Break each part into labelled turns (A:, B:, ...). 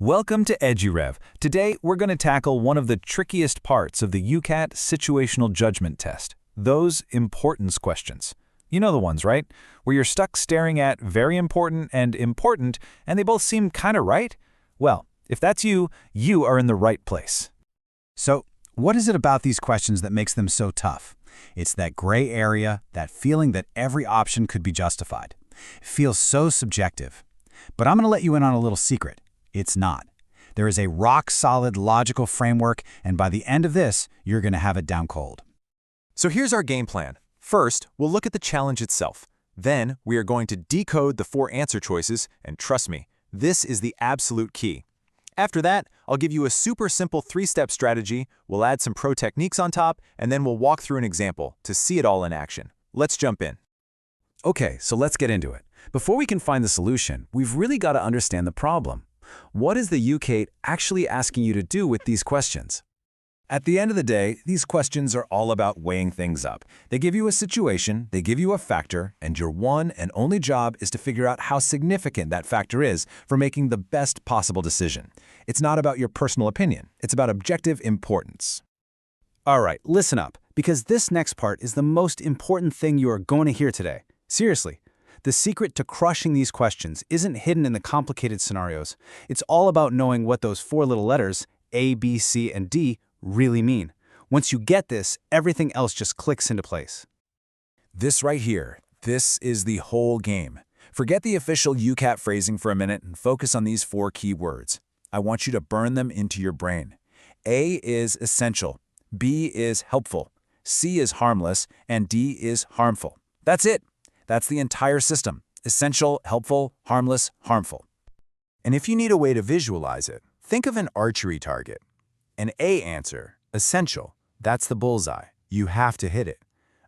A: Welcome to EduRev. Today, we're going to tackle one of the trickiest parts of the UCAT Situational Judgement test, those importance questions. You know the ones, right? Where you're stuck staring at very important, and they both seem kind of right? Well, if that's you, you are in the right place.
B: So, what is it about these questions that makes them so tough? It's that gray area, that feeling that every option could be justified. It feels so subjective. But I'm going to let you in on a little secret. It's not. There is a rock-solid logical framework, and by the end of this, you're going to have it down cold.
C: So here's our game plan. First, we'll look at the challenge itself. Then, we are going to decode the 4 answer choices, and trust me, this is the absolute key. After that, I'll give you a super simple 3-step strategy, we'll add some pro techniques on top, and then we'll walk through an example to see it all in action. Let's jump in.
A: Okay, so let's get into it. Before we can find the solution, we've really got to understand the problem. What is the UCAT actually asking you to do with these questions? At the end of the day, these questions are all about weighing things up. They give you a situation, they give you a factor, and your one and only job is to figure out how significant that factor is for making the best possible decision. It's not about your personal opinion, it's about objective importance.
B: All right, listen up, because this next part is the most important thing you are going to hear today. Seriously. The secret to crushing these questions isn't hidden in the complicated scenarios. It's all about knowing what those 4 little letters, A, B, C, and D, really mean. Once you get this, everything else just clicks into place.
C: This right here, this is the whole game. Forget the official UCAT phrasing for a minute and focus on these 4 key words. I want you to burn them into your brain. A is essential, B is helpful, C is harmless, and D is harmful. That's it. That's the entire system. Essential, helpful, harmless, harmful. And if you need a way to visualize it, think of an archery target. An A answer, essential, that's the bullseye. You have to hit it.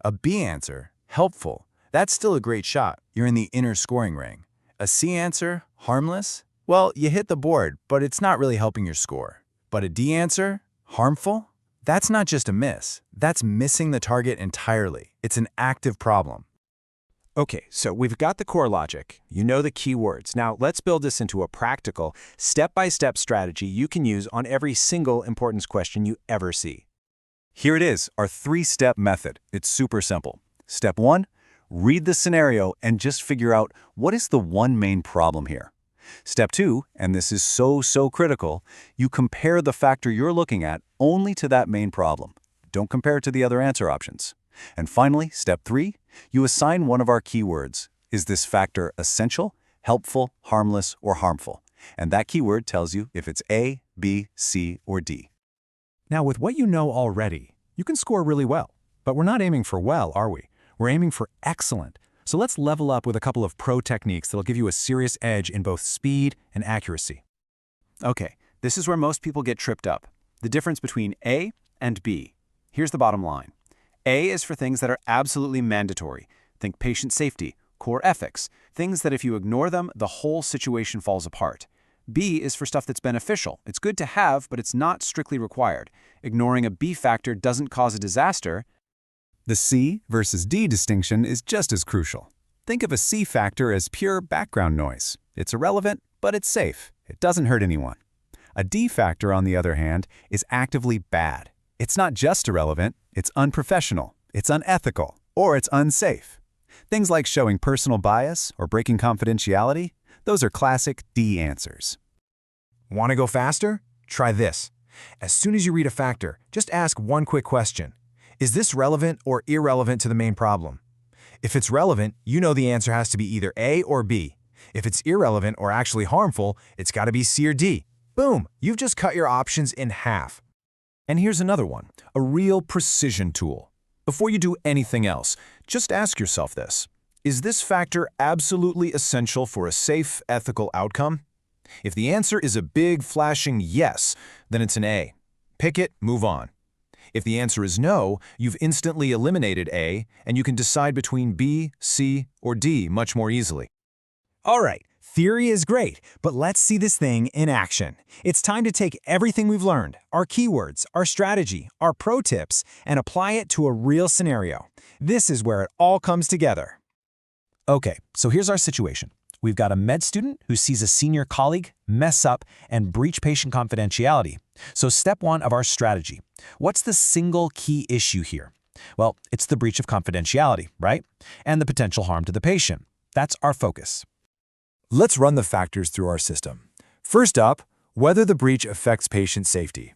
C: A B answer, helpful, that's still a great shot. You're in the inner scoring ring. A C answer, harmless, well, you hit the board, but it's not really helping your score. But a D answer, harmful, that's not just a miss. That's missing the target entirely. It's an active problem. Okay, so we've got the core logic. You know the key words. Now, let's build this into a practical, step-by-step strategy you can use on every single importance question you ever see. Here it is, our 3-step method. It's super simple. Step 1, read the scenario and just figure out what is the one main problem here. Step 2, and this is so critical, you compare the factor you're looking at only to that main problem. Don't compare it to the other answer options. And finally, step 3, you assign one of our keywords. Is this factor essential, helpful, harmless, or harmful? And that keyword tells you if it's A, B, C, or D.
D: Now, with what you know already, you can score really well. But we're not aiming for well, are we? We're aiming for excellent. So let's level up with a couple of pro techniques that'll give you a serious edge in both speed and accuracy.
B: Okay, this is where most people get tripped up. The difference between A and B. Here's the bottom line. A is for things that are absolutely mandatory. Think patient safety, core ethics, things that if you ignore them, the whole situation falls apart. B is for stuff that's beneficial. It's good to have, but it's not strictly required. Ignoring a B factor doesn't cause a disaster.
D: The C versus D distinction is just as crucial. Think of a C factor as pure background noise. It's irrelevant, but it's safe. It doesn't hurt anyone. A D factor, on the other hand, is actively bad. It's not just irrelevant, it's unprofessional, it's unethical, or it's unsafe. Things like showing personal bias or breaking confidentiality, those are classic D answers.
E: Want to go faster? Try this. As soon as you read a factor, just ask one quick question. Is this relevant or irrelevant to the main problem? If it's relevant, you know the answer has to be either A or B. If it's irrelevant or actually harmful, it's got to be C or D. Boom! You've just cut your options in half.
C: And here's another one, a real precision tool. Before you do anything else, just ask yourself this. Is this factor absolutely essential for a safe, ethical outcome? If the answer is a big, flashing yes, then it's an A. Pick it, move on. If the answer is no, you've instantly eliminated A, and you can decide between B, C, or D much more easily.
E: All right, theory is great, but let's see this thing in action. It's time to take everything we've learned, our keywords, our strategy, our pro tips, and apply it to a real scenario. This is where it all comes together.
C: Okay, so here's our situation. We've got a med student who sees a senior colleague mess up and breach patient confidentiality. So step 1 of our strategy. What's the single key issue here? Well, it's the breach of confidentiality, right? And the potential harm to the patient. That's our focus.
A: Let's run the factors through our system. First up, whether the breach affects patient safety.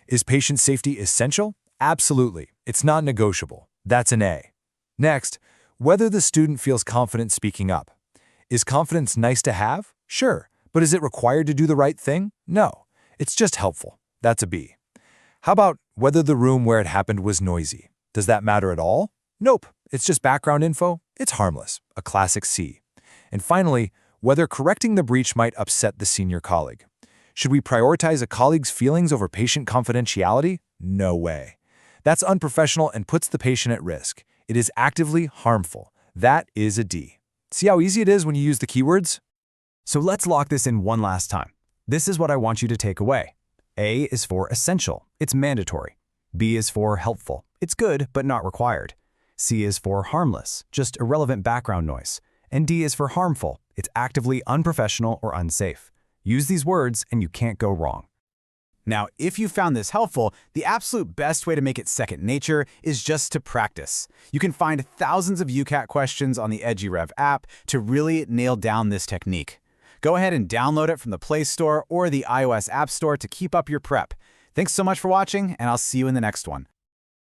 A: Is patient safety essential? Absolutely. It's not negotiable. That's an A. Next, whether the student feels confident speaking up. Is confidence nice to have? Sure. But is it required to do the right thing? No. It's just helpful. That's a B. How about whether the room where it happened was noisy? Does that matter at all? Nope. It's just background info. It's harmless. A classic C. And finally, whether correcting the breach might upset the senior colleague. Should we prioritize a colleague's feelings over patient confidentiality? No way. That's unprofessional and puts the patient at risk. It is actively harmful. That is a D. See how easy it is when you use the keywords?
B: So let's lock this in one last time. This is what I want you to take away. A is for essential. It's mandatory. B is for helpful. It's good, but not required. C is for harmless, just irrelevant background noise. And D is for harmful. It's actively unprofessional or unsafe. Use these words and you can't go wrong. Now, if you found this helpful, the absolute best way to make it second nature is just to practice. You can find thousands of UCAT questions on the EduRev app to really nail down this technique. Go ahead and download it from the Play Store or the iOS App Store to keep up your prep. Thanks so much for watching, and I'll see you in the next one.